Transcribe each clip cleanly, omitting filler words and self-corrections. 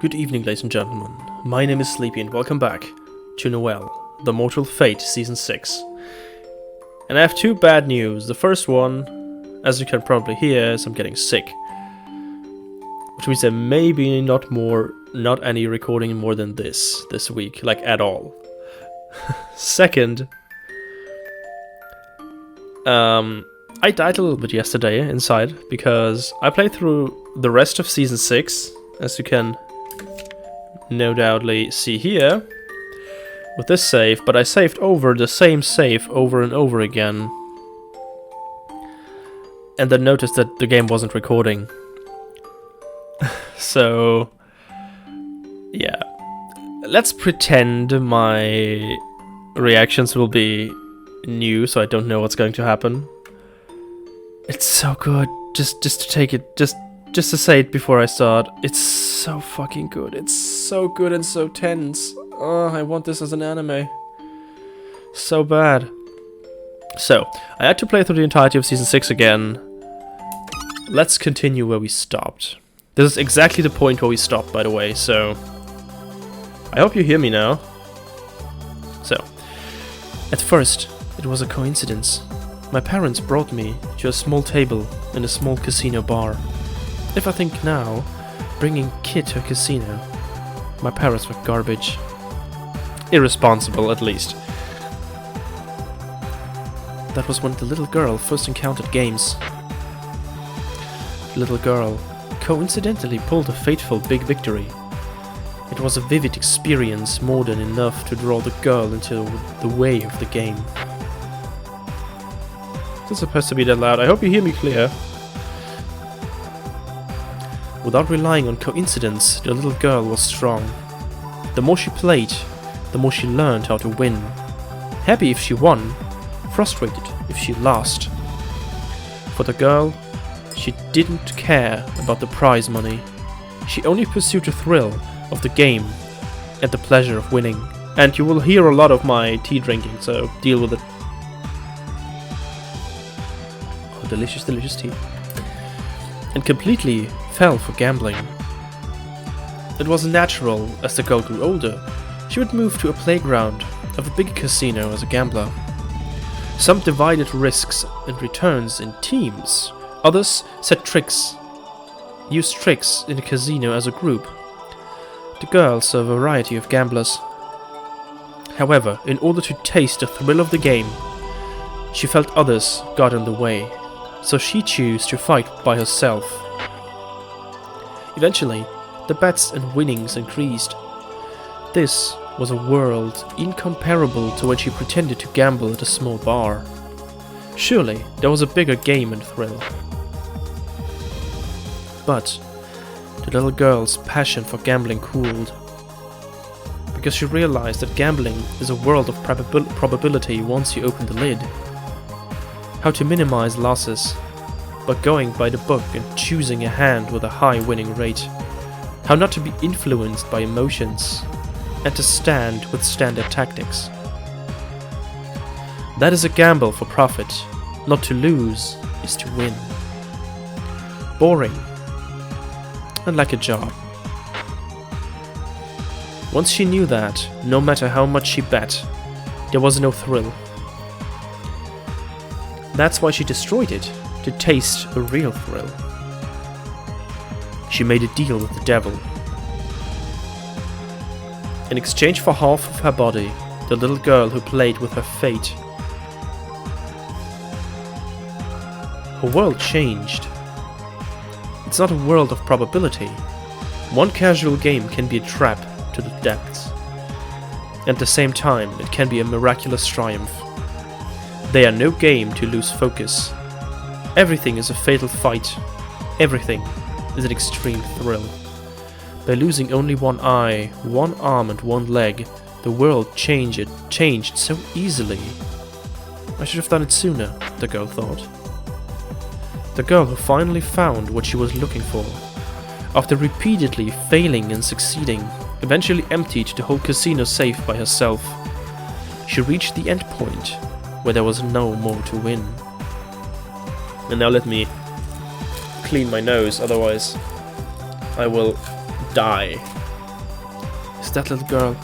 Good evening, ladies and gentlemen. My name is Sleepy and welcome back to Noel, The Mortal Fate Season 6. And I have two bad news. The first one, as you can probably hear, is I'm getting sick. Which means there may be not any recording more than this week, like at all. Second, I died a little bit yesterday inside because I played through the rest of Season 6, as you can no doubtly see here, with this save, but I saved over the same save over and over again. And then noticed that the game wasn't recording. So, yeah. Let's pretend my reactions will be new, so I don't know what's going to happen. It's so good. Just to take it, just to say it before I start. It's so fucking good. It's so good and so tense. Oh, I want this as an anime. So bad. So, I had to play through the entirety of Season 6 again. Let's continue where we stopped. This is exactly the point where we stopped, by the way, so I hope you hear me now. So, at first, it was a coincidence. My parents brought me to a small table in a small casino bar. If I think now, bringing kid to a casino, my parents were garbage. Irresponsible, at least. That was when the little girl first encountered games. The little girl coincidentally pulled a fateful big victory. It was a vivid experience, more than enough to draw the girl into the way of the game. This is supposed to be that loud. I hope you hear me clear. Without relying on coincidence, the little girl was strong. The more she played, the more she learned how to win. Happy if she won, frustrated if she lost. For the girl, she didn't care about the prize money. She only pursued the thrill of the game and the pleasure of winning. And you will hear a lot of my tea drinking, so deal with it. Oh, delicious, delicious tea. And completely fell for gambling. It was natural as the girl grew older. She would move to a playground of a big casino as a gambler. Some divided risks and returns in teams. Others used tricks in the casino as a group. The girls saw a variety of gamblers. However, in order to taste the thrill of the game, she felt others got in the way, so she chose to fight by herself. Eventually, the bets and winnings increased. This was a world incomparable to when she pretended to gamble at a small bar. Surely, there was a bigger game and thrill. But the little girl's passion for gambling cooled, because she realized that gambling is a world of probability once you open the lid. How to minimize losses by going by the book and choosing a hand with a high winning rate. How not to be influenced by emotions and to stand with standard tactics. That is a gamble for profit. Not to lose is to win. Boring and like a job. Once she knew that, no matter how much she bet, there was no thrill. That's why she destroyed it, to taste a real thrill. She made a deal with the devil. In exchange for half of her body, the little girl who played with her fate. Her world changed. It's not a world of probability. One casual game can be a trap to the depths. At the same time, it can be a miraculous triumph. They are no game to lose focus. Everything is a fatal fight. Everything is an extreme thrill. By losing only one eye, one arm and one leg, the world changed so easily. I should have done it sooner, the girl thought. The girl who finally found what she was looking for, after repeatedly failing and succeeding, eventually emptied the whole casino safe by herself. She reached the end point, where there was no more to win. And now let me clean my nose, otherwise I will die Is that little girl?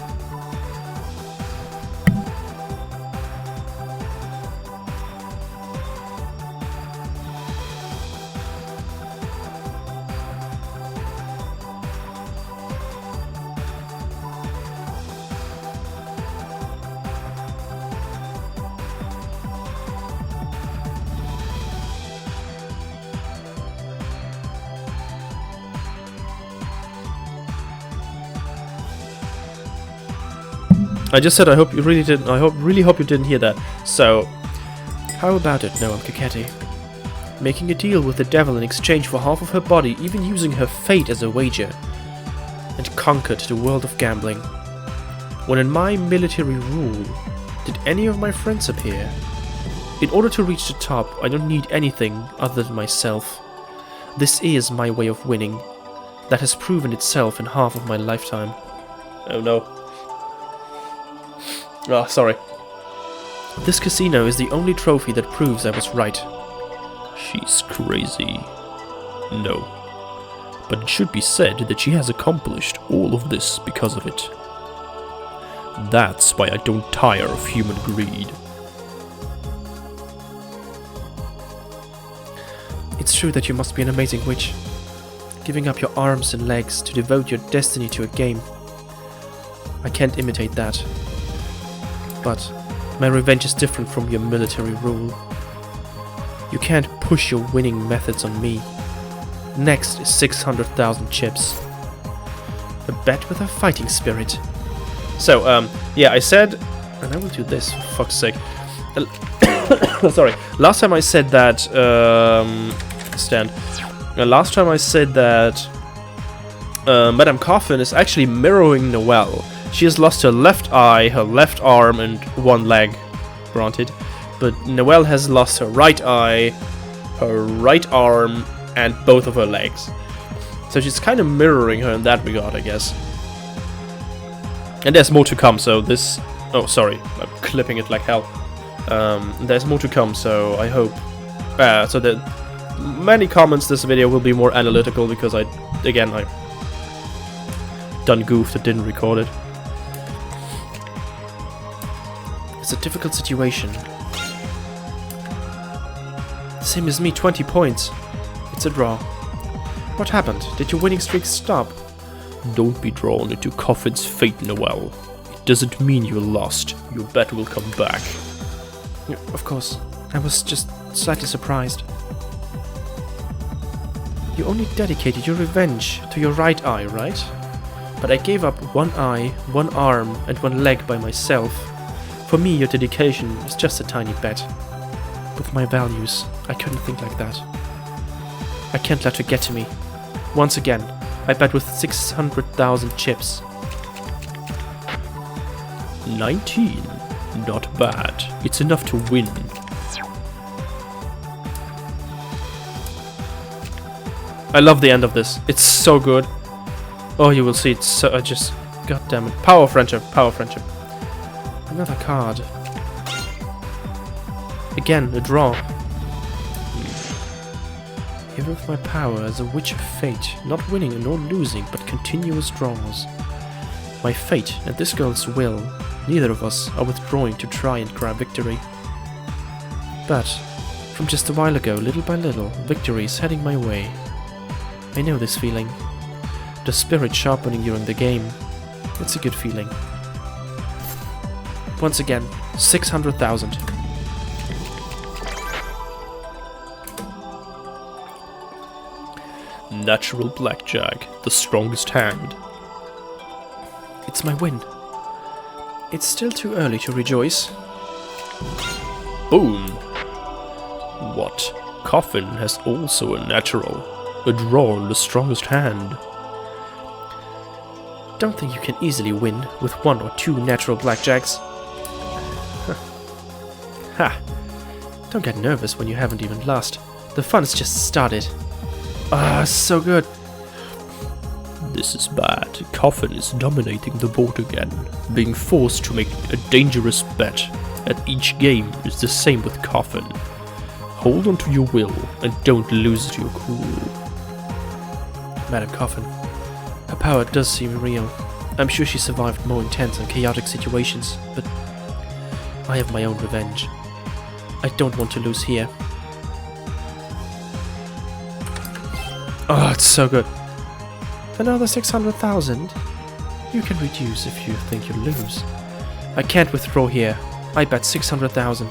I just said I hope you really didn't. Really hope you didn't hear that. So, how about it, Noel Coquetti? Making a deal with the devil in exchange for half of her body, even using her fate as a wager, and conquered the world of gambling. When in my military rule, did any of my friends appear? In order to reach the top, I don't need anything other than myself. This is my way of winning. That has proven itself in half of my lifetime. Oh no. Oh, sorry. This casino is the only trophy that proves I was right. She's crazy. No. But it should be said that she has accomplished all of this because of it. That's why I don't tire of human greed. It's true that you must be an amazing witch, giving up your arms and legs to devote your destiny to a game. I can't imitate that. But my revenge is different from your military rule. You can't push your winning methods on me. Next is 600,000 chips. A bet with a fighting spirit. So, yeah, I said... And I will do this, for fuck's sake. Sorry. Last time I said that... last time I said that... Madame Coffin is actually mirroring Noel. She has lost her left eye, her left arm, and one leg, granted. But Noel has lost her right eye, her right arm, and both of her legs. So she's kind of mirroring her in that regard, I guess. And there's more to come, so this... Oh, sorry, I'm clipping it like hell. There's more to come, so I hope... so that many comments this video will be more analytical, because I done goofed and didn't record it. It's a difficult situation. Same as me, 20 points. It's a draw. What happened? Did your winning streak stop? Don't be drawn into Coffin's fate, Noel. It doesn't mean you're lost. Your bet will come back. Of course. I was just slightly surprised. You only dedicated your revenge to your right eye, right? But I gave up one eye, one arm, and one leg by myself. For me, your dedication is just a tiny bet. With my values, I couldn't think like that. I can't let her get to me. Once again, I bet with 600,000 chips. 19. Not bad. It's enough to win. I love the end of this. It's so good. Oh, you will see. It's so... God damn it. Power of friendship. Power of friendship. Another card. Again, a draw. Hero of my power as a witch of fate, not winning nor losing, but continuous draws. My fate and this girl's will, neither of us are withdrawing to try and grab victory. But, from just a while ago, little by little, victory is heading my way. I know this feeling. The spirit sharpening during the game. It's a good feeling. Once again, 600,000. Natural blackjack, the strongest hand. It's my win. It's still too early to rejoice. Boom! What? Coffin has also a natural. A draw on the strongest hand. Don't think you can easily win with 1 or 2 natural blackjacks. Ha! Don't get nervous when you haven't even lost. The fun's just started. Ah, so good. This is bad. Coffin is dominating the board again, being forced to make a dangerous bet. At each game is the same with Coffin. Hold on to your will and don't lose your cool. Madam Coffin, her power does seem real. I'm sure she survived more intense and chaotic situations, but I have my own revenge. I don't want to lose here. Oh, it's so good. Another 600,000? You can reduce if you think you'll lose. I can't withdraw here. I bet 600,000.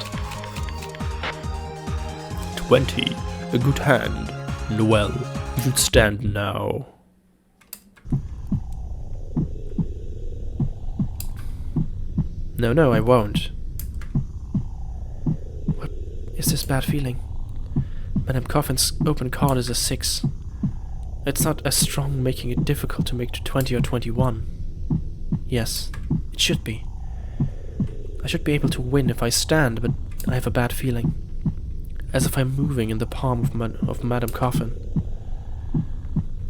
20. A good hand. Noel, you should stand now. No, I won't. What is this bad feeling? Madame Coffin's open card is a 6. It's not as strong, making it difficult to make to 20 or 21. Yes, it should be. I should be able to win if I stand, but I have a bad feeling. As if I'm moving in the palm of Madame Coffin.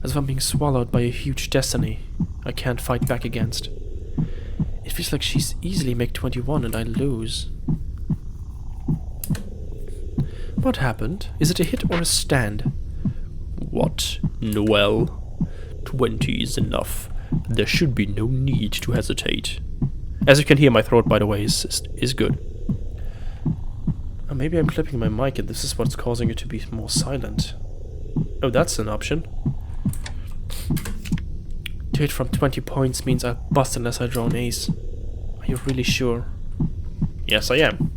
As if I'm being swallowed by a huge destiny I can't fight back against. It feels like she's easily make 21 and I lose. What happened? Is it a hit or a stand? What, Noel? 20 is enough. There should be no need to hesitate. As you can hear, my throat, by the way, is good. Oh, maybe I'm clipping my mic and this is what's causing it to be more silent. Oh, that's an option. To hit from 20 points means I'll bust unless I draw an ace. Are you really sure? Yes, I am.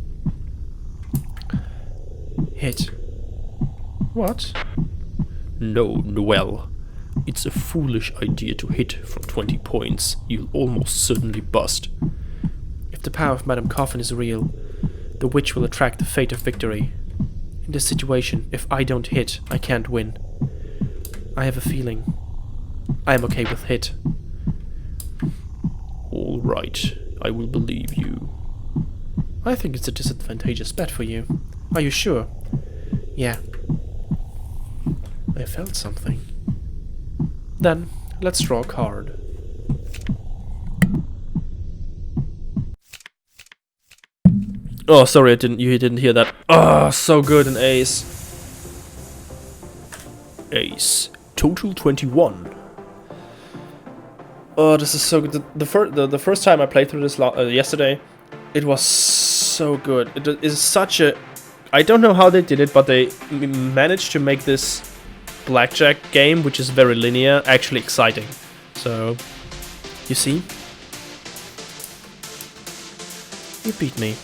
Hit. What? No, Noel. It's a foolish idea to hit from 20 points. You'll almost certainly bust. If the power of Madame Coffin is real, the witch will attract the fate of victory. In this situation, if I don't hit, I can't win. I have a feeling. I am okay with hit. All right, I will believe you. I think it's a disadvantageous bet for you. Are you sure? Yeah. I felt something. Then, let's draw a card. Oh, sorry, you didn't hear that. Oh, so good, an ace. Ace. Total 21. Oh, this is so good. The first time I played through this yesterday, it was so good. It is such a... I don't know how they did it, but they managed to make this blackjack game, which is very linear, actually exciting. So, you see? You beat me.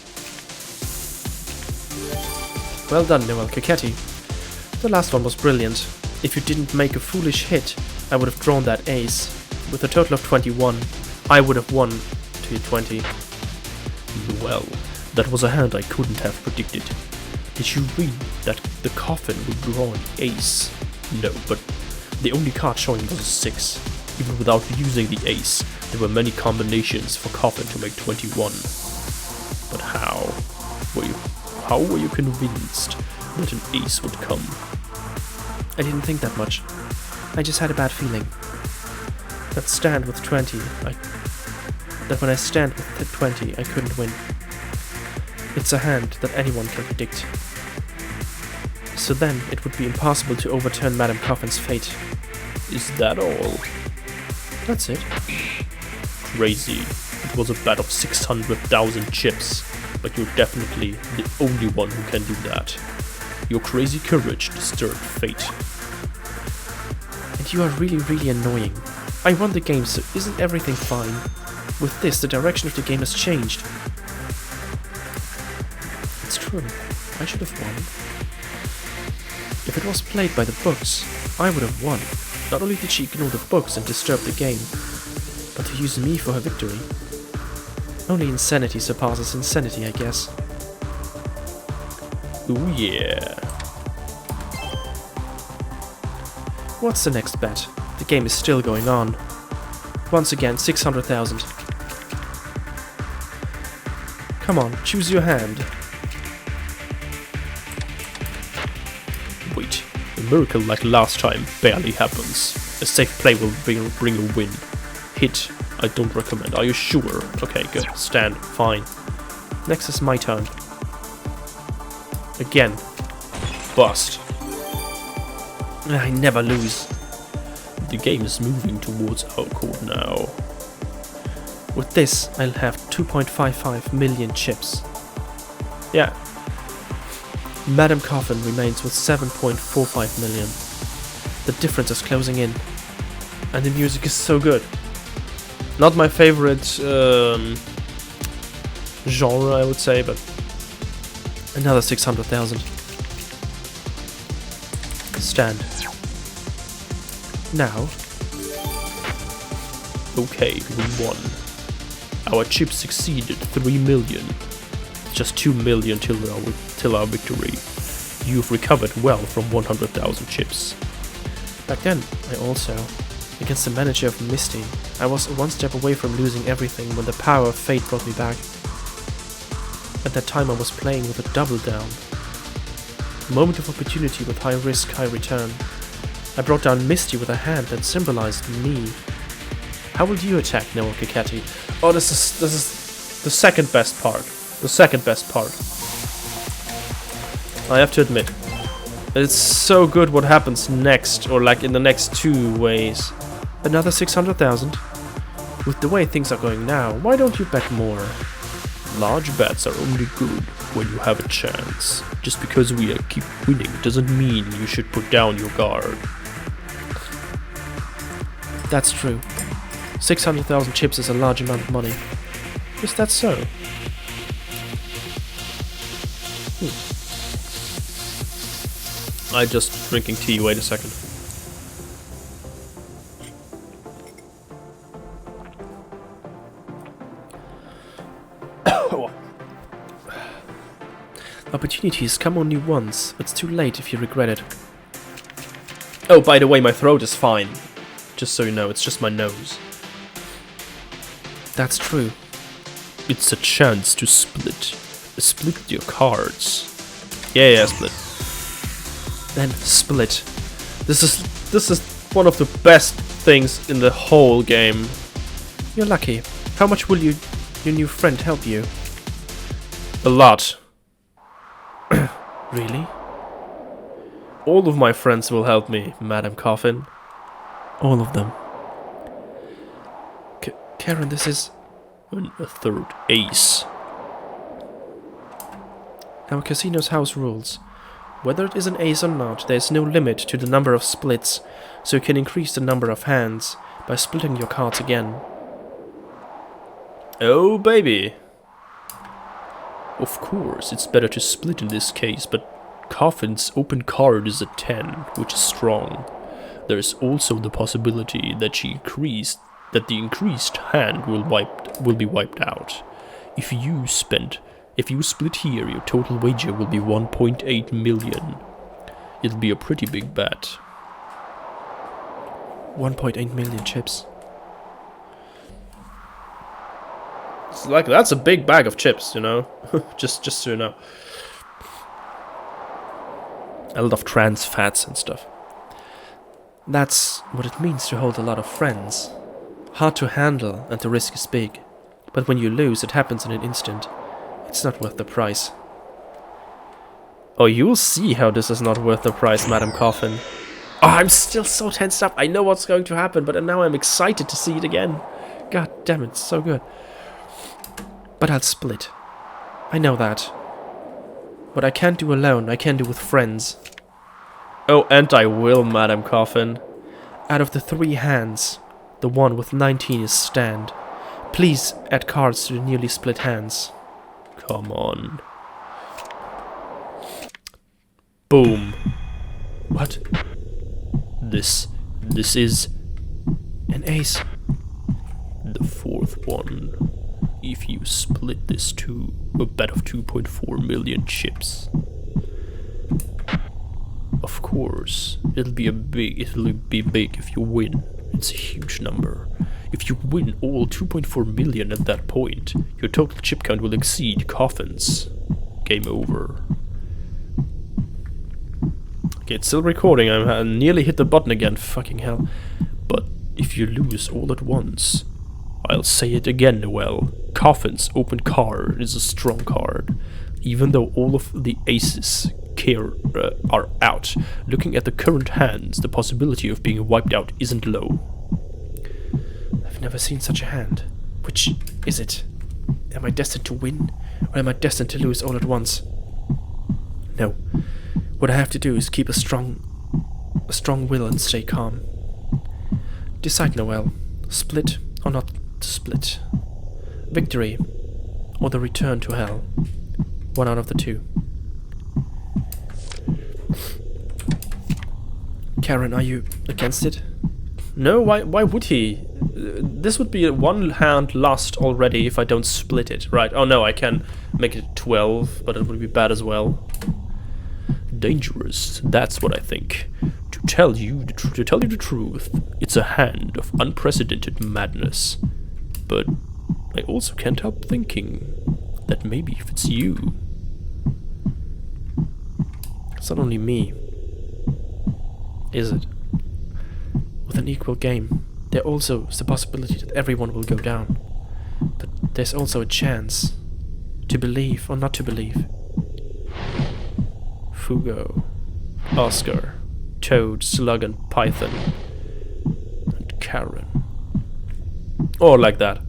Well done, Noel Coquetti. The last one was brilliant. If you didn't make a foolish hit, I would have drawn that ace. With a total of 21, I would have won to 20. Well, that was a hand I couldn't have predicted. Did you read that the coffin would draw an ace? No, but the only card showing was a 6. Even without using the ace, there were many combinations for coffin to make 21. But how were you convinced that an ace would come? I didn't think that much. I just had a bad feeling. That stand with 20, that when I stand with 20, I couldn't win. It's a hand that anyone can predict. So then, it would be impossible to overturn Madame Coffin's fate. Is that all? That's it. Crazy. It was a bet of 600,000 chips, but you're definitely the only one who can do that. Your crazy courage disturbed fate. And you are really annoying. I won the game, so isn't everything fine? With this, the direction of the game has changed. It's true. I should have won. If it was played by the books, I would have won. Not only did she ignore the books and disturb the game, but to use me for her victory. Only insanity surpasses insanity, I guess. Ooh yeah. What's the next bet? The game is still going on. Once again, 600,000. Come on, choose your hand. Wait, a miracle like last time barely happens. A safe play will bring a win. Hit, I don't recommend. Are you sure? Okay, good. Stand, fine. Next is my turn. Again. Bust. I never lose. The game is moving towards our court now. With this, I'll have 2.55 million chips. Yeah. Madam Coffin remains with 7.45 million. The difference is closing in. And the music is so good. Not my favorite genre, I would say, but another 600,000. Stand. Now. Okay, we won. Our chip succeeded 3 million. Just 2 million till our victory. You've recovered well from 100,000 chips. Back then, I also, against the manager of Misty, I was one step away from losing everything when the power of fate brought me back. At that time I was playing with a double down. A moment of opportunity with high risk, high return. I brought down Misty with a hand that symbolized me. How will you attack, Noel Kaketi? Oh, this is the second best part. The second best part. I have to admit, it's so good what happens next, or like in the next 2 ways. Another 600,000. With the way things are going now, why don't you bet more? Large bets are only good when you have a chance. Just because we keep winning doesn't mean you should put down your guard. That's true. 600,000 chips is a large amount of money. Is that so? I'm just drinking tea, wait a second. Opportunities come only once. It's too late if you regret it. Oh, by the way, my throat is fine. Just so you know, it's just my nose. That's true. It's a chance to split. Split your cards. Yeah, split. Then split. This is one of the best things in the whole game. You're lucky. How much will your new friend help you? A lot. Really? All of my friends will help me, Madam Coffin. All of them. Karen, this is a third ace. Our casino's house rules. Whether it is an ace or not, there is no limit to the number of splits, so you can increase the number of hands by splitting your cards again. Oh, baby! Of course, it's better to split in this case, but Coffin's open card is a 10, which is strong. There is also the possibility that the increased hand will be wiped out. If you split here, your total wager will be 1.8 million. It'll be a pretty big bet. 1.8 million chips. It's like, that's a big bag of chips, you know? just so you know. A lot of trans fats and stuff. That's what it means to hold a lot of friends. Hard to handle and the risk is big. But when you lose, it happens in an instant. It's not worth the price. Oh, you'll see how this is not worth the price, Madam Coffin. Oh, I'm still so tensed up. I know what's going to happen, but now I'm excited to see it again. God damn it, it's so good. But I'll split. I know that. What I can't do alone, I can do with friends. Oh, and I will, Madam Coffin. Out of the 3 hands, the one with 19 is stand. Please add cards to the newly split hands. Come on. Boom. What? This is an ace. The 4th one. If you split this to a bet of 2.4 million chips. Of course, it'll be big if you win. It's a huge number. If you win all 2.4 million at that point, your total chip count will exceed Coffin's. Game over. Okay, it's still recording. I nearly hit the button again. Fucking hell. But if you lose all at once, I'll say it again, Noel. Coffin's open card is a strong card. Even though all of the aces are out, looking at the current hands, the possibility of being wiped out isn't low. I've never seen such a hand. Which is it? Am I destined to win, or am I destined to lose all at once? No. What I have to do is keep a strong will and stay calm. Decide, Noel. Split or not to split. Victory or the return to hell. One out of the two. Karen, are you against it? No, why would he? This would be a one hand lost already if I don't split it, right? Oh no, I can make it 12, but it would be bad as well. Dangerous, that's what I think. To tell you the truth, it's a hand of unprecedented madness. But I also can't help thinking that maybe if it's you. It's not only me, is it? With an equal game, there also is the possibility that everyone will go down. But there's also a chance to believe or not to believe. Fugo, Oscar, Toad, Slug and Python, and Karen. Or like that.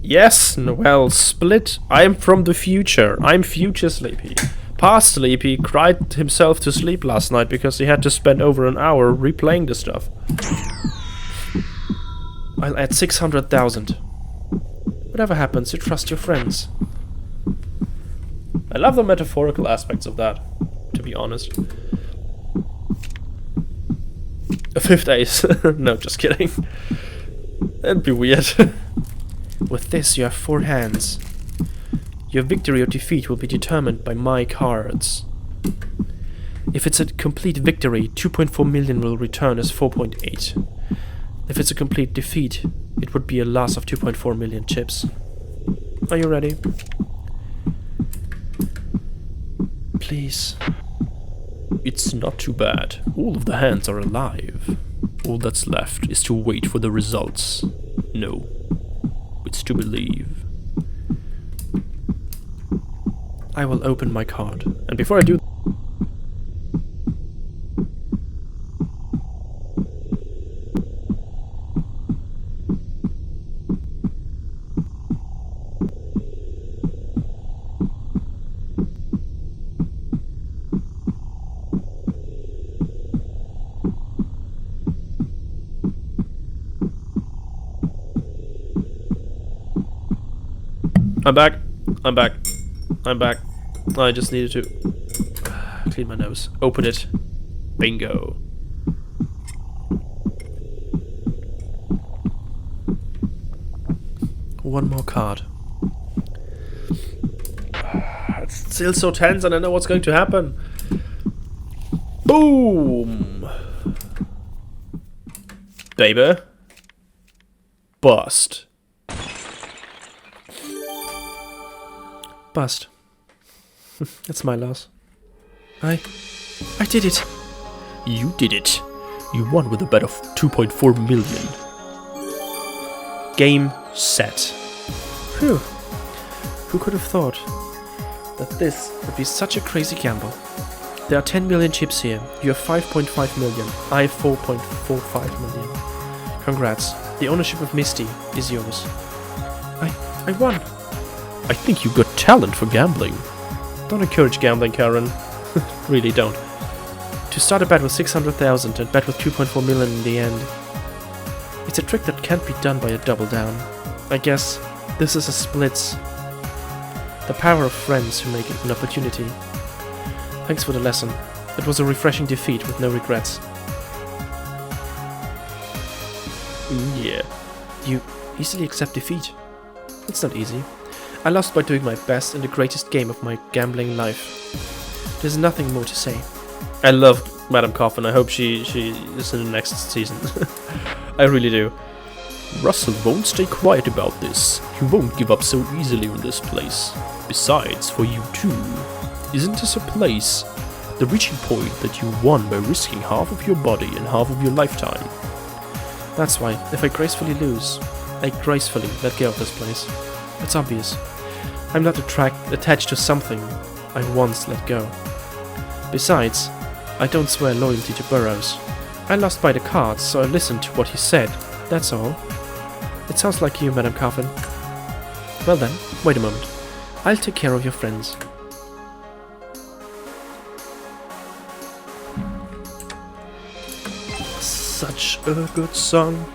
Yes, Noel, split. I'm from the future. I'm future Sleepy. Past Sleepy cried himself to sleep last night because he had to spend over an hour replaying the stuff. I'll add 600,000. Whatever happens, you trust your friends. I love the metaphorical aspects of that, to be honest. A fifth ace. No, just kidding. That'd be weird. With this, you have 4 hands. Your victory or defeat will be determined by my cards. If it's a complete victory, 2.4 million will return as 4.8. If it's a complete defeat, it would be a loss of 2.4 million chips. Are you ready? Please. It's not too bad. All of the hands are alive. All that's left is to wait for the results. No. It's to believe. I will open my card. And before I do... I'm back. I'm back. I'm back. I just needed to clean my nose. Open it. Bingo. One more card. It's still so tense and I know what's going to happen. Boom! Baby. Bust. Bust. That's my loss. I did it. You did it. You won with a bet of 2.4 million. Game set. Phew. Who could have thought that this would be such a crazy gamble? There are 10 million chips here. You have 5.5 million. I have 4.45 million. Congrats. The ownership of Misty is yours. I won. I think you've got talent for gambling. Don't encourage gambling, Karen. Really don't. To start a bet with 600,000 and bet with 2.4 million in the end. It's a trick that can't be done by a double down. I guess this is a splits. The power of friends who make it an opportunity. Thanks for the lesson. It was a refreshing defeat with no regrets. Yeah. You easily accept defeat. It's not easy. I lost by doing my best in the greatest game of my gambling life. There's nothing more to say. I love Madame Coffin. I hope she is in the next season. I really do. Russell won't stay quiet about this. He won't give up so easily in this place. Besides, for you too, isn't this a place? The reaching point that you won by risking half of your body and half of your lifetime. That's why, if I gracefully lose, I gracefully let go of this place. It's obvious. I'm not attached to something I once let go. Besides, I don't swear loyalty to Burrows. I lost by the cards, so I listened to what he said. That's all. It sounds like you, Madam Coffin. Well then, wait a moment. I'll take care of your friends. Such a good song.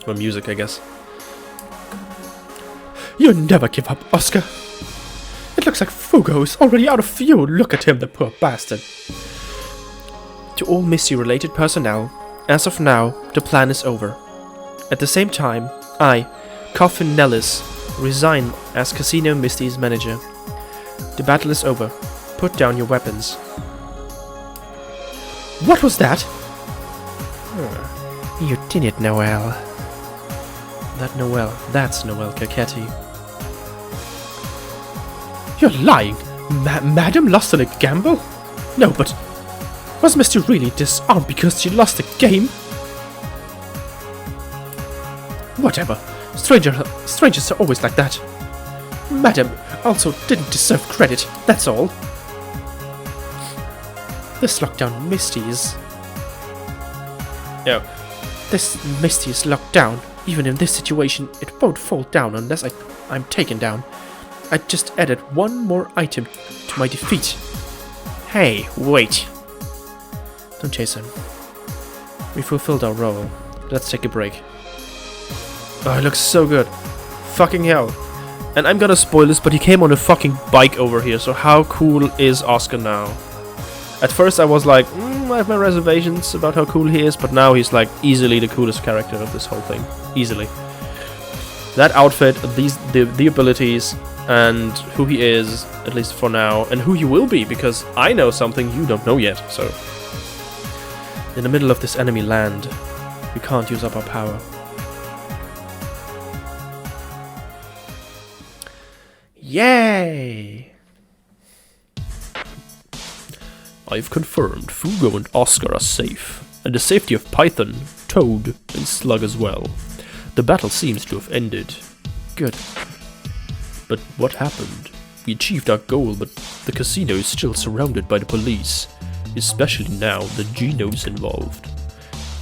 Or music, I guess. You never give up, Oscar. It looks like Fugo is already out of fuel. Look at him, the poor bastard. To all Misty-related personnel, as of now, the plan is over. At the same time, I, Coffin Nellis, resign as Casino Misty's manager. The battle is over. Put down your weapons. What was that? You did it, Noel. That's Noel Cacetti. You're lying! Madam lost in a gamble? No, but was Misty really disarmed because she lost the game? Whatever. Strangers are always like that. Madam also didn't deserve credit, that's all. This lockdown Misty is... No. This Misty is locked down. Even in this situation, it won't fall down unless I'm taken down. I just added one more item to my defeat. Hey, wait. Don't chase him. We fulfilled our role. Let's take a break. Oh, it looks so good. Fucking hell. And I'm gonna spoil this, but he came on a fucking bike over here, so how cool is Oscar now? At first I was like, I have my reservations about how cool he is, but now he's like easily the coolest character of this whole thing. Easily. That outfit, the abilities, and who he is, at least for now, and who he will be, because I know something you don't know yet, so... In the middle of this enemy land, we can't use up our power. Yay! I've confirmed Fugo and Oscar are safe, and the safety of Python, Toad, and Slug as well. The battle seems to have ended. Good. But what happened? We achieved our goal, but the casino is still surrounded by the police. Especially now that Gino's involved.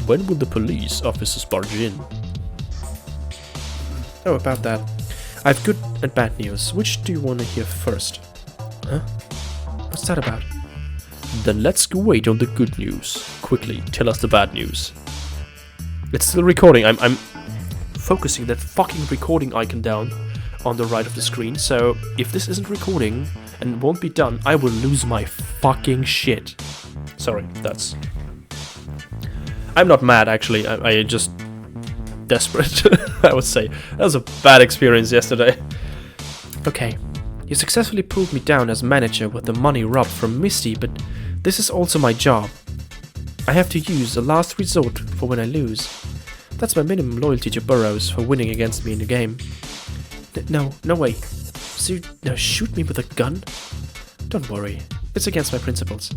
When will the police officers barge in? Oh, about that. I have good and bad news. Which do you want to hear first? Huh? What's that about? Then let's wait on the good news. Quickly, tell us the bad news. It's still recording. I'm focusing that fucking recording icon down on the right of the screen, so if this isn't recording and won't be done, I will lose my fucking shit. Sorry, that's... I'm not mad, actually. I just... desperate, I would say. That was a bad experience yesterday. Okay. You successfully pulled me down as manager with the money robbed from Misty, but this is also my job. I have to use a last resort for when I lose. That's my minimum loyalty to Burroughs for winning against me in the game. No way. So you now shoot me with a gun? Don't worry. It's against my principles.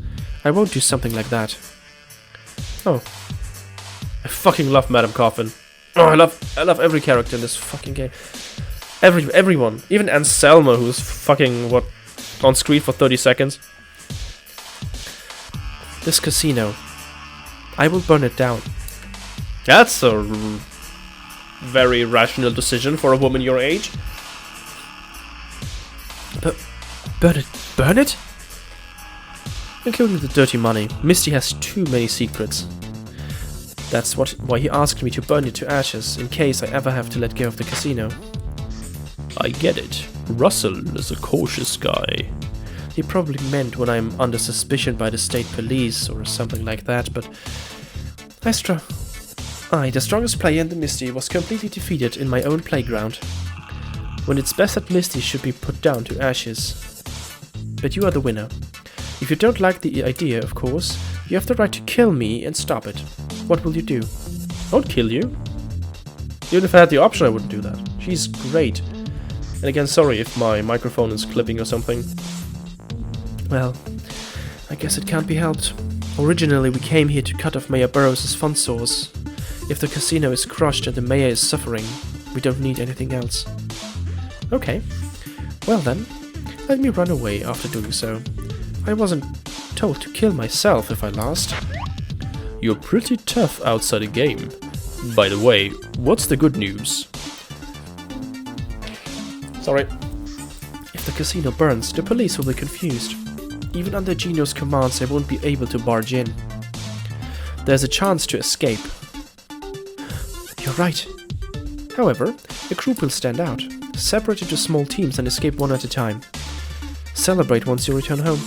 I won't do something like that. Oh. I fucking love Madam Coffin. Oh, I love every character in this fucking game. Everyone. Even Anselmo, who's fucking, on screen for 30 seconds. This casino. I will burn it down. That's a very rational decision for a woman your age. But burn it? Including the dirty money. Misty has too many secrets. That's why he asked me to burn it to ashes, in case I ever have to let go of the casino. I get it. Russell is a cautious guy. He probably meant when I'm under suspicion by the state police or something like that, but... the strongest player in the Misty was completely defeated in my own playground. When it's best that Misty should be put down to ashes. But you are the winner. If you don't like the idea, of course, you have the right to kill me and stop it. What will you do? I won't kill you. Even if I had the option, I wouldn't do that. She's great. And again, sorry if my microphone is clipping or something. Well, I guess it can't be helped. Originally, we came here to cut off Mayor Burroughs' fund source. If the casino is crushed and the mayor is suffering, we don't need anything else. Okay. Well then, let me run away after doing so. I wasn't told to kill myself if I lost. You're pretty tough outside the game. By the way, what's the good news? Sorry. If the casino burns, the police will be confused. Even under Gino's commands, they won't be able to barge in. There's a chance to escape. You're right. However, the group will stand out, separate into small teams and escape one at a time. Celebrate once you return home.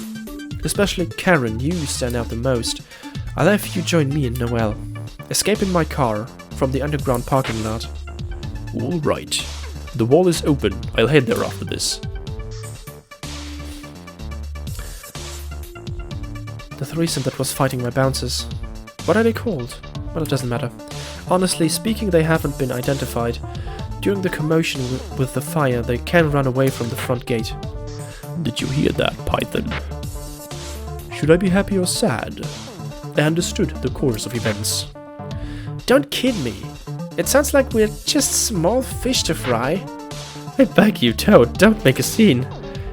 Especially Karen, you stand out the most. I'll have you join me and Noel. Escape in my car from the underground parking lot. Alright. The wall is open. I'll head there after this. The threesome that was fighting my bouncers. What are they called? Well, it doesn't matter. Honestly speaking, they haven't been identified. During the commotion with the fire, they can run away from the front gate. Did you hear that, Python? Should I be happy or sad? I understood the course of events. Don't kid me. It sounds like we're just small fish to fry. I beg you, Toad, don't make a scene.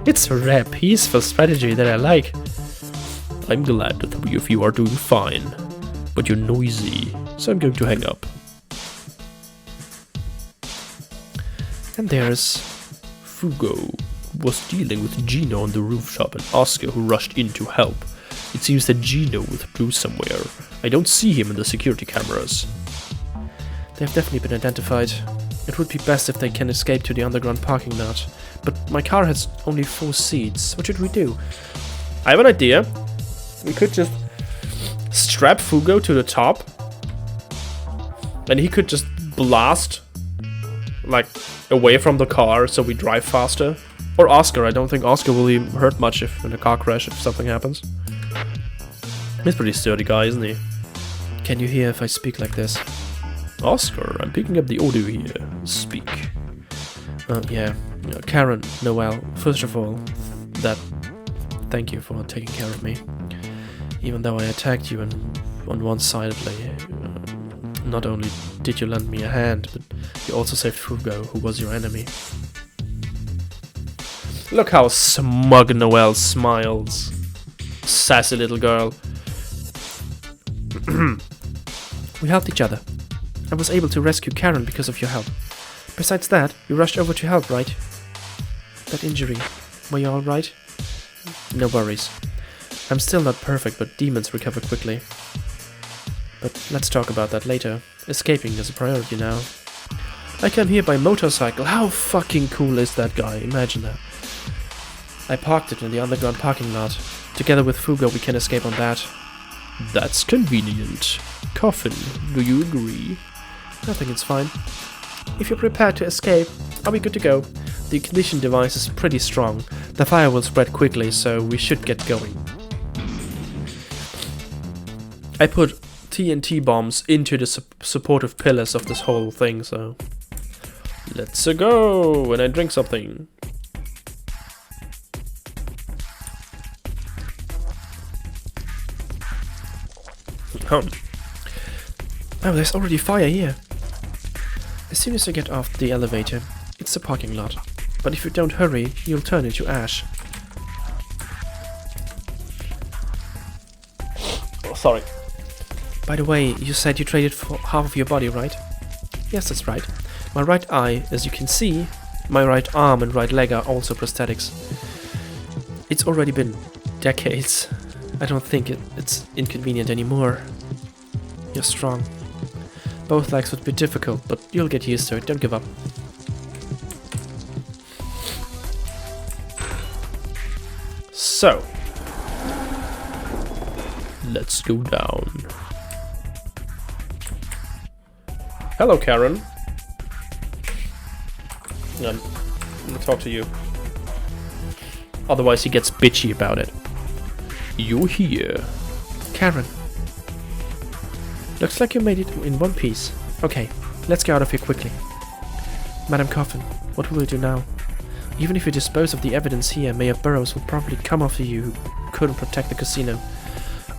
It's a rare, peaceful strategy that I like. I'm glad the three of you are doing fine. But you're noisy, so I'm going to hang up. And there's Fugo, who was dealing with Gino on the rooftop, and Oscar, who rushed in to help. It seems that Gino withdrew somewhere. I don't see him in the security cameras. They've definitely been identified. It would be best if they can escape to the underground parking lot. But my car has only 4 seats. What should we do? I have an idea. We could just strap Fugo to the top, and he could just blast like away from the car so we drive faster. Or Oscar. I don't think Oscar will be hurt much if in a car crash if something happens. He's a pretty sturdy guy, isn't he? Can you hear if I speak like this? Oscar, I'm picking up the audio here. Speak. Yeah. Karen, Noel, first of all, thank you for taking care of me. Even though I attacked you one-sidedly, not only did you lend me a hand, but you also saved Fugo, who was your enemy. Look how smug Noel smiles. Sassy little girl. We helped each other. I was able to rescue Karen because of your help. Besides that, you rushed over to help, right? That injury, were you alright? No worries. I'm still not perfect, but demons recover quickly. But let's talk about that later. Escaping is a priority now. I came here by motorcycle. How fucking cool is that guy? Imagine that. I parked it in the underground parking lot. Together with Fugo, we can escape on that. That's convenient. Coffin, do you agree? I think it's fine. If you're prepared to escape, are we good to go? The ignition device is pretty strong. The fire will spread quickly, so we should get going. I put TNT bombs into the supportive pillars of this whole thing, so... Let's go! And I drink something. Oh, there's already fire here. As soon as you get off the elevator, it's a parking lot. But if you don't hurry, you'll turn into ash. Oh, sorry. By the way, you said you traded for half of your body, right? Yes, that's right. My right eye, as you can see, my right arm and right leg are also prosthetics. It's already been decades. I don't think it's inconvenient anymore. You're strong. Both legs would be difficult, but you'll get used to it. Don't give up. So, let's go down. Hello, Karen. I'm gonna talk to you. Otherwise he gets bitchy about it. You're here. Karen. Looks like you made it in one piece. Okay, let's get out of here quickly. Madam Coffin, what will we do now? Even if you dispose of the evidence here, Mayor Burroughs will probably come after you who couldn't protect the casino.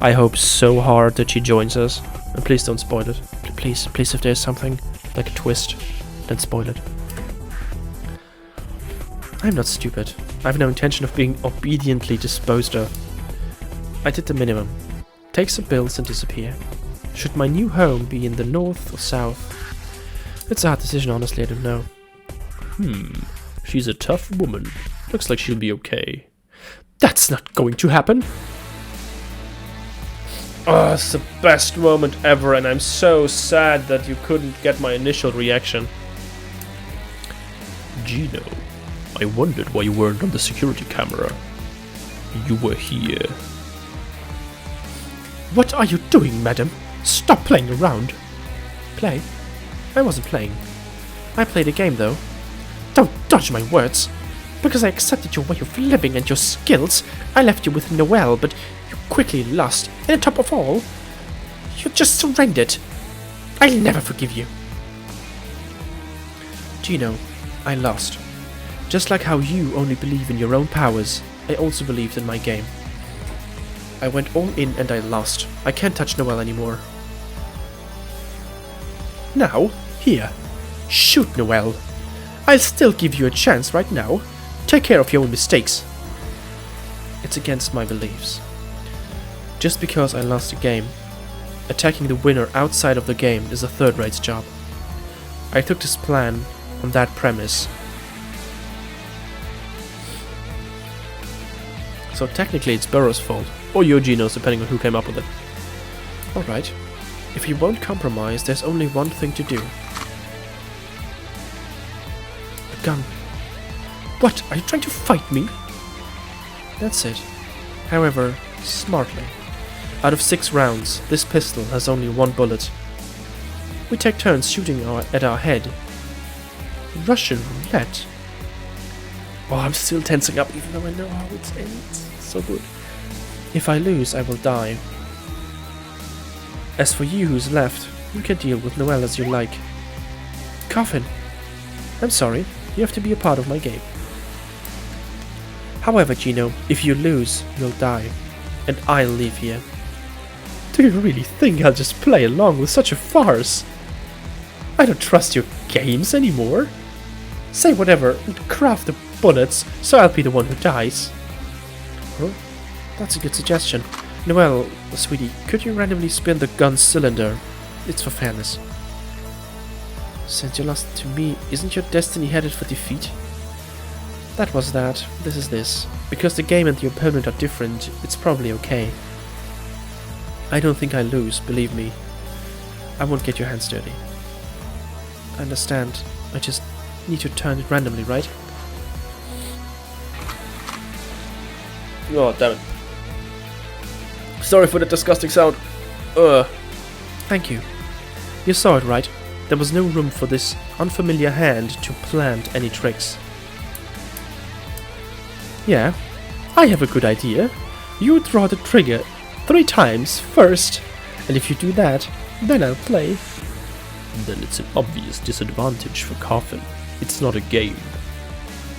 I hope so hard that she joins us. And please don't spoil it. Please, if there's something, like a twist, then spoil it. I'm not stupid. I have no intention of being obediently disposed of. I did the minimum. Take some pills and disappear. Should my new home be in the north or south? It's a hard decision, honestly, I don't know. She's a tough woman. Looks like she'll be okay. That's not going to happen! Oh, it's the best moment ever, and I'm so sad that you couldn't get my initial reaction. Gino, I wondered why you weren't on the security camera. You were here. What are you doing, madam? Stop playing around. Play? I wasn't playing. I played a game, though. Don't dodge my words. Because I accepted your way of living and your skills, I left you with Noel, but you quickly lost. And on top of all, you just surrendered. I'll never forgive you. Gino, I lost. Just like how you only believe in your own powers, I also believed in my game. I went all in and I lost. I can't touch Noel anymore. Now, here. Shoot Noel. I'll still give you a chance right now. Take care of your own mistakes. It's against my beliefs. Just because I lost a game, attacking the winner outside of the game is a third-rate job. I took this plan on that premise. So technically it's Burrow's fault, or Eugeno's, depending on who came up with it. Alright, if you won't compromise, there's only one thing to do. A gun. What, are you trying to fight me? That's it. However, smartly. Out of 6 rounds, this pistol has only 1 bullet. We take turns shooting at our head. Russian roulette. Oh, I'm still tensing up even though I know how it ends. So good. If I lose, I will die. As for you who's left, you can deal with Noel as you like. Coffin. I'm sorry, you have to be a part of my game. However, Gino, if you lose, you'll die. And I'll leave here. Do you really think I'll just play along with such a farce? I don't trust your games anymore. Say whatever and craft the bullets so I'll be the one who dies. Huh? That's a good suggestion. Noel, sweetie, could you randomly spin the gun cylinder? It's for fairness. Since you lost to me, isn't your destiny headed for defeat? That was that. This is this. Because the game and the opponent are different, it's probably okay. I don't think I lose, believe me. I won't get your hands dirty. I understand. I just need to turn it randomly, right? Oh, damn it. Sorry for the disgusting sound. Thank you. You saw it, right? There was no room for this unfamiliar hand to plant any tricks. Yeah, I have a good idea. You draw the trigger 3 times first, and if you do that, then I'll play. Then it's an obvious disadvantage for Coffin. It's not a game.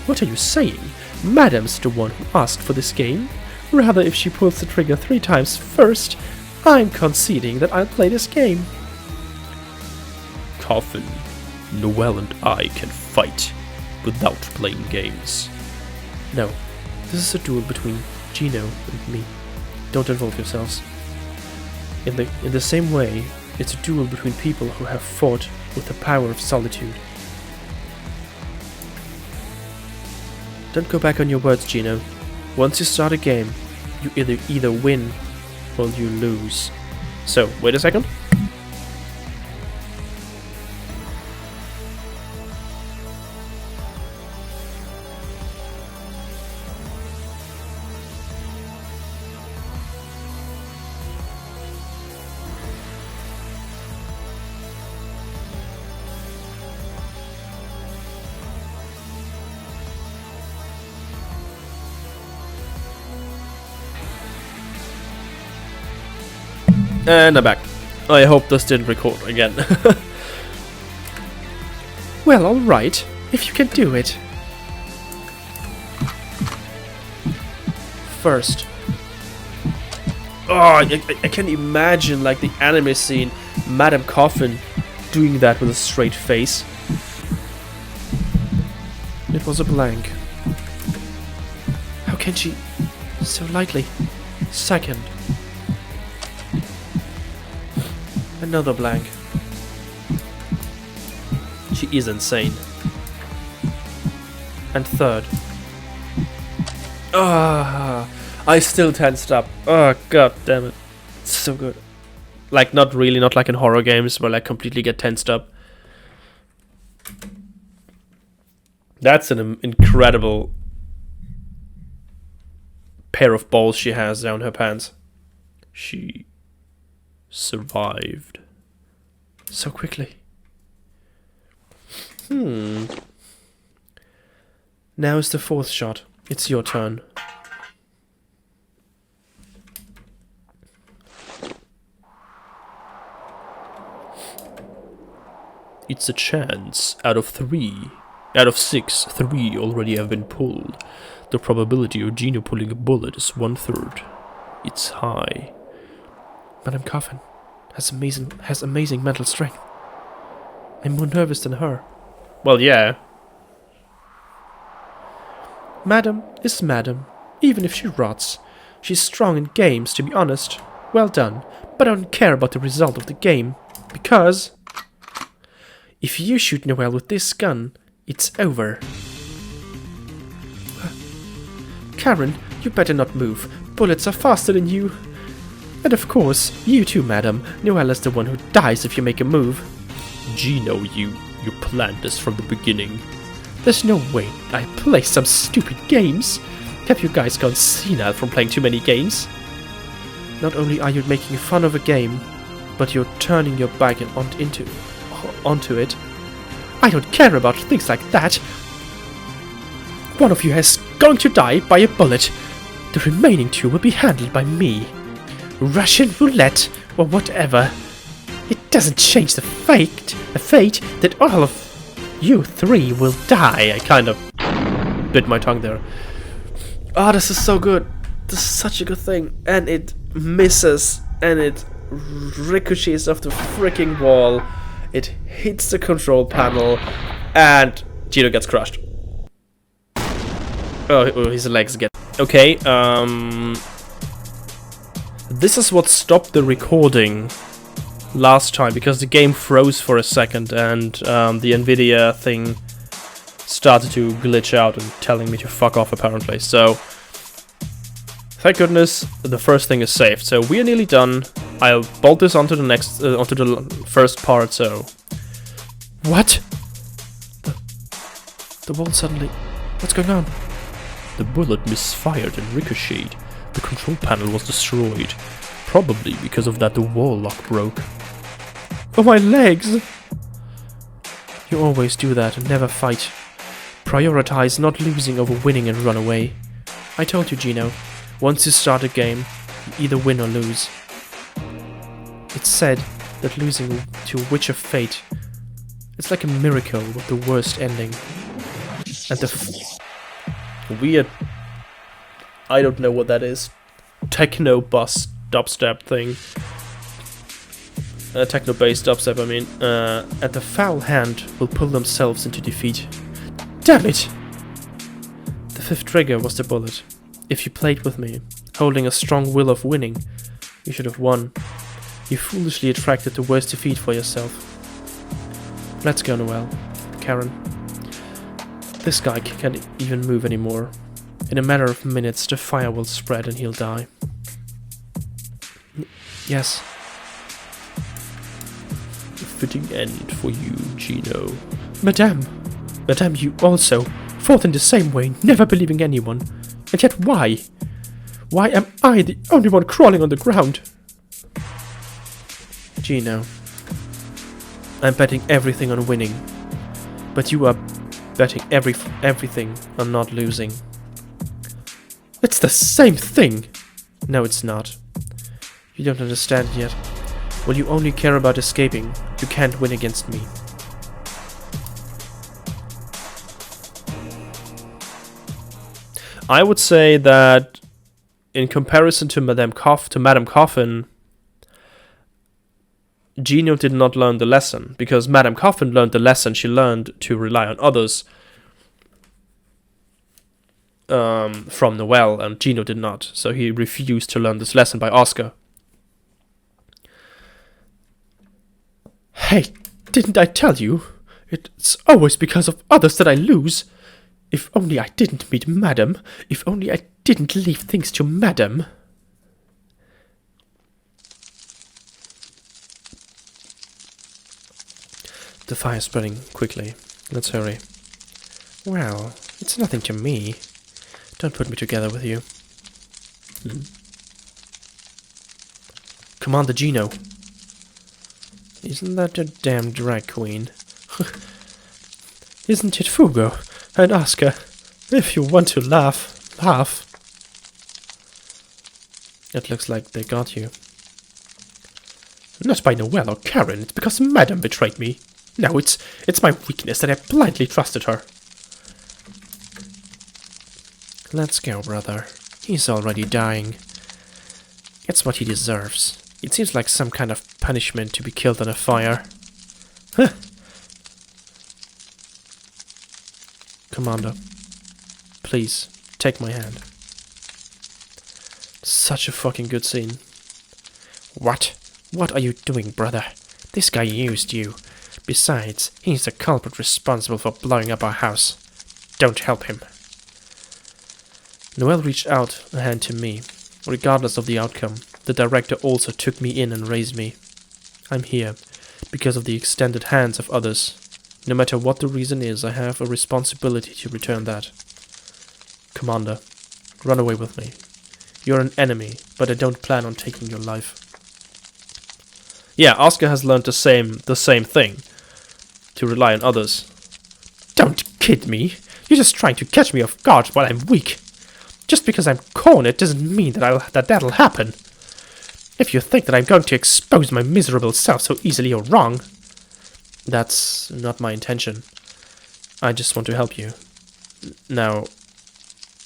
What are you saying? Madam's the one who asked for this game. Rather, if she pulls the trigger 3 times first, I'm conceding that I'll play this game. Coffin, Noel and I can fight without playing games. No, this is a duel between Gino and me. Don't involve yourselves. In the same way, it's a duel between people who have fought with the power of solitude. Don't go back on your words, Gino. Once you start a game, you either win or you lose. So, wait a second. And I'm back. I hope this didn't record again. Well, alright, if you can do it. First. Oh, I can imagine like the anime scene, Madame Coffin doing that with a straight face. It was a blank. How can she so lightly? Second. Another blank. She is insane. And third. Ah, I still tensed up. Oh, god damn it. It's so good. Like, not really, not like in horror games where I completely get tensed up. That's an incredible pair of balls she has down her pants. She survived so quickly. Now is the fourth shot. It's your turn. It's a chance. Out of 6, 3 already have been pulled. The probability of Gino pulling a bullet is 1/3. It's high. Madame Coffin has amazing mental strength. I'm more nervous than her. Well, yeah. Madam is Madam, even if she rots. She's strong in games, to be honest. Well done. But I don't care about the result of the game. Because if you shoot Noel with this gun, it's over. Karen, you better not move. Bullets are faster than you. And of course, you too, madam. Noel is the one who dies if you make a move. Gino, you planned this from the beginning. There's no way I play some stupid games. Have you guys gone senile from playing too many games? Not only are you making fun of a game, but you're turning your back onto it. I don't care about things like that. One of you is going to die by a bullet. The remaining 2 will be handled by me. Russian roulette or whatever. It doesn't change the fate that all of you 3 will die. I kind of bit my tongue there. Oh, this is so good. This is such a good thing. And it misses and it ricochets off the freaking wall. It hits the control panel and Gino gets crushed. Oh, his legs get... Okay, this is what stopped the recording last time, because the game froze for a second and the Nvidia thing started to glitch out and telling me to fuck off apparently. So, thank goodness the first thing is saved. So we are nearly done. I'll bolt this onto the next, onto the first part. So, what? The wall suddenly. What's going on? The bullet misfired and ricocheted. The control panel was destroyed. Probably because of that the wall lock broke. Oh, my legs! You always do that and never fight. Prioritize not losing over winning and run away. I told you, Gino. Once you start a game, you either win or lose. It's said that losing to a Witch of Fate, it's like a miracle with the worst ending. And the weird... I don't know what that is. Techno bus dubstep thing. Techno-based dubstep, I mean. And the foul hand will pull themselves into defeat. Damn it! The 5th trigger was the bullet. If you played with me, holding a strong will of winning, you should have won. You foolishly attracted the worst defeat for yourself. Let's go, Noel. Karen. This guy can't even move anymore. In a matter of minutes, the fire will spread and he'll die. Yes. A fitting end for you, Gino. Madame, you also fought in the same way, never believing anyone. And yet why? Why am I the only one crawling on the ground? Gino, I'm betting everything on winning. But you are betting everything on not losing. It's the same thing! No, it's not. You don't understand yet. When you only care about escaping, you can't win against me. I would say that in comparison to Madame Coffin, Gino did not learn the lesson, because Madame Coffin learned the lesson. She learned to rely on others from Noel, and Gino did not. So he refused to learn this lesson by Oscar. Hey, didn't I tell you? It's always because of others that I lose. If only I didn't meet Madam. If only I didn't leave things to Madam. The fire's spreading quickly. Let's hurry. Well, it's nothing to me. Don't put me together with you. Commander Gino. Isn't that a damn drag queen? Isn't it Fugo and Oscar? If you want to laugh, laugh. It looks like they got you. Not by Noel or Karen, it's because Madam betrayed me. No, it's my weakness that I blindly trusted her. Let's go, brother. He's already dying. It's what he deserves. It seems like some kind of punishment to be killed on a fire. Huh. Commander, please, take my hand. Such a fucking good scene. What? What are you doing, brother? This guy used you. Besides, he's the culprit responsible for blowing up our house. Don't help him. Noel reached out a hand to me. Regardless of the outcome, the director also took me in and raised me. I'm here because of the extended hands of others. No matter what the reason is, I have a responsibility to return that. Commander, run away with me. You're an enemy, but I don't plan on taking your life. Yeah, Oscar has learned the same thing. To rely on others. Don't kid me. You're just trying to catch me off guard while I'm weak. Just because I'm cornered doesn't mean that'll happen. If you think that I'm going to expose my miserable self so easily, you're wrong. That's not my intention. I just want to help you. Now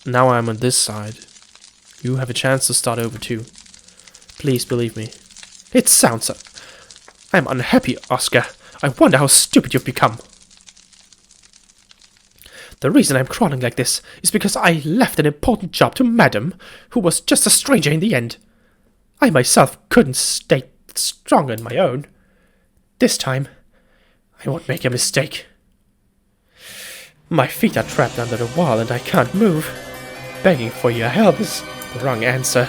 I'm on this side. You have a chance to start over too. Please believe me. It sounds... I'm unhappy, Oscar. I wonder how stupid you've become. The reason I'm crawling like this is because I left an important job to Madam, who was just a stranger in the end. I myself couldn't stay strong on my own. This time, I won't make a mistake. My feet are trapped under the wall and I can't move. Begging for your help is the wrong answer.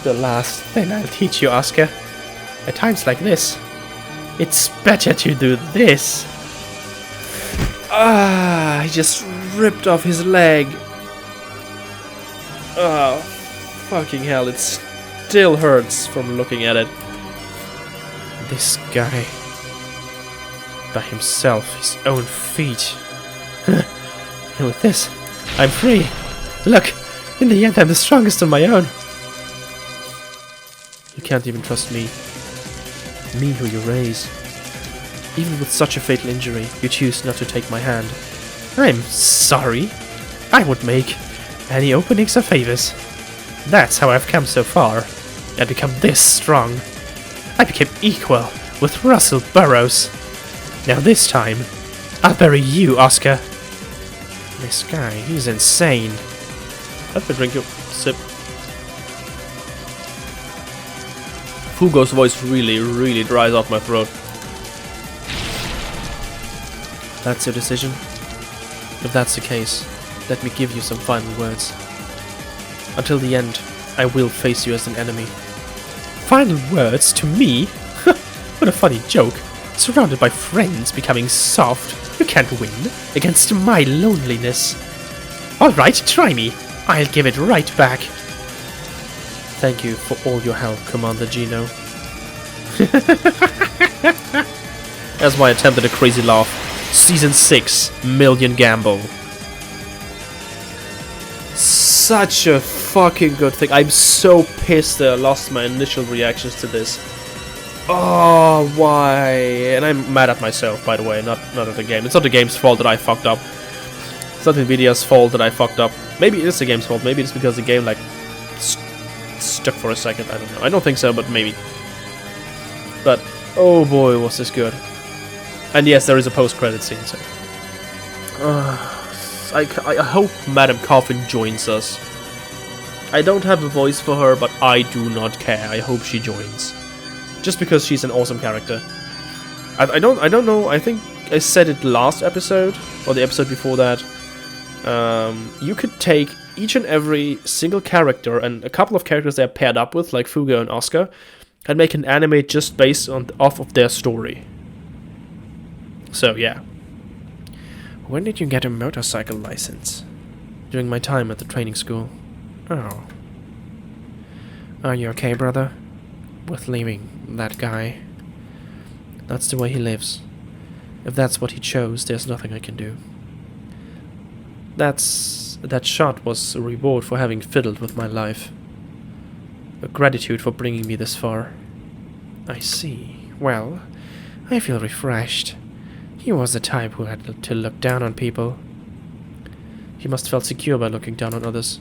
The last thing I'll teach you, Oscar. At times like this, it's better to do this. I just ripped off his leg. Oh, fucking hell, it still hurts from looking at it. This guy. By himself, his own feet. And with this, I'm free. Look, in the end I'm the strongest on my own. You can't even trust me. Me who you raise. Even with such a fatal injury, you choose not to take my hand. I'm sorry. I would make any openings or favors. That's how I've come so far. I've become this strong. I became equal with Russell Burroughs. Now this time, I'll bury you, Oscar. This guy, he's insane. Let me drink a sip. Fugo's voice really dries off my throat. That's your decision? If that's the case, let me give you some final words. Until the end, I will face you as an enemy. Final words to me? What a funny joke. Surrounded by friends becoming soft, you can't win against my loneliness. Alright, try me. I'll give it right back. Thank you for all your help, Commander Gino. That's my attempt at a crazy laugh. Season 6, Million Gamble. Such a fucking good thing. I'm so pissed that I lost my initial reactions to this. Oh, why? And I'm mad at myself, by the way, not at the game. It's not the game's fault that I fucked up. It's not Nvidia's fault that I fucked up. Maybe it is the game's fault. Maybe it's because the game, like, stuck for a second. I don't know. I don't think so, but maybe. But, oh boy, was this good. And yes, there is a post-credit scene, so... I hope Madam Coffin joins us. I don't have a voice for her, but I do not care. I hope she joins. Just because she's an awesome character. I don't know. I think I said it last episode or the episode before that. You could take each and every single character and a couple of characters they're paired up with, like Fugo and Oscar, and make an anime just based off of their story. So yeah. When did you get a motorcycle license? During my time at the training school. Oh. Are you okay, brother? With leaving that guy? That's the way he lives. If that's what he chose, there's nothing I can do. That shot was a reward for having fiddled with my life. A gratitude for bringing me this far. I see. Well, I feel refreshed. He was the type who had to look down on people. He must have felt secure by looking down on others.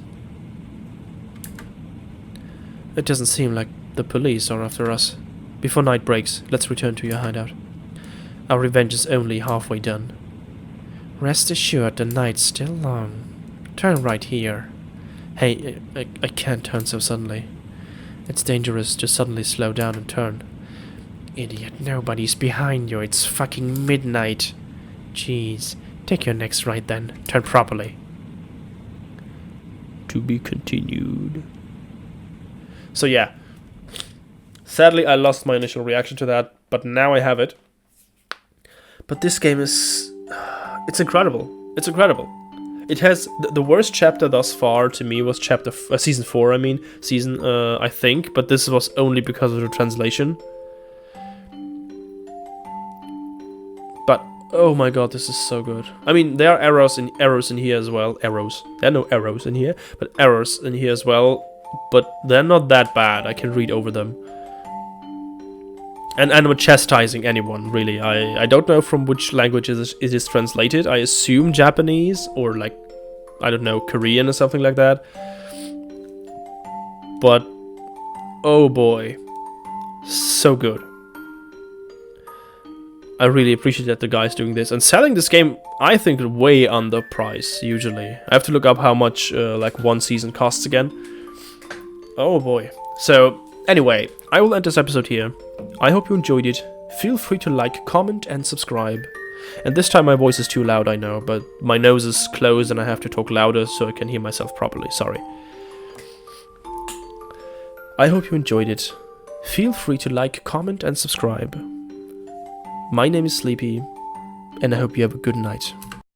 It doesn't seem like the police are after us. Before night breaks, let's return to your hideout. Our revenge is only halfway done. Rest assured, the night's still long. Turn right here. Hey, I can't turn so suddenly. It's dangerous to suddenly slow down and turn. Idiot, nobody's behind you. It's fucking midnight. Jeez. Take your next right then. Turn properly. To be continued. So yeah. Sadly, I lost my initial reaction to that, but now I have it. But this game is... It's incredible. It's incredible. It has... The worst chapter thus far to me was Season 4, I mean. I think. But this was only because of the translation. But, oh my god, this is so good. I mean, there are errors in here as well. Arrows. There are no arrows in here, but errors in here as well. But they're not that bad. I can read over them. And I'm not chastising anyone, really. I don't know from which language it is translated. I assume Japanese or, like, I don't know, Korean or something like that. But, oh boy. So good. I really appreciate that the guy's doing this. And selling this game, I think, way under price, usually. I have to look up how much, like, one season costs again. Oh boy. So, anyway, I will end this episode here. I hope you enjoyed it. Feel free to like, comment, and subscribe. And this time my voice is too loud, I know, but my nose is closed and I have to talk louder so I can hear myself properly. Sorry. I hope you enjoyed it. Feel free to like, comment, and subscribe. My name is Sleepy, and I hope you have a good night.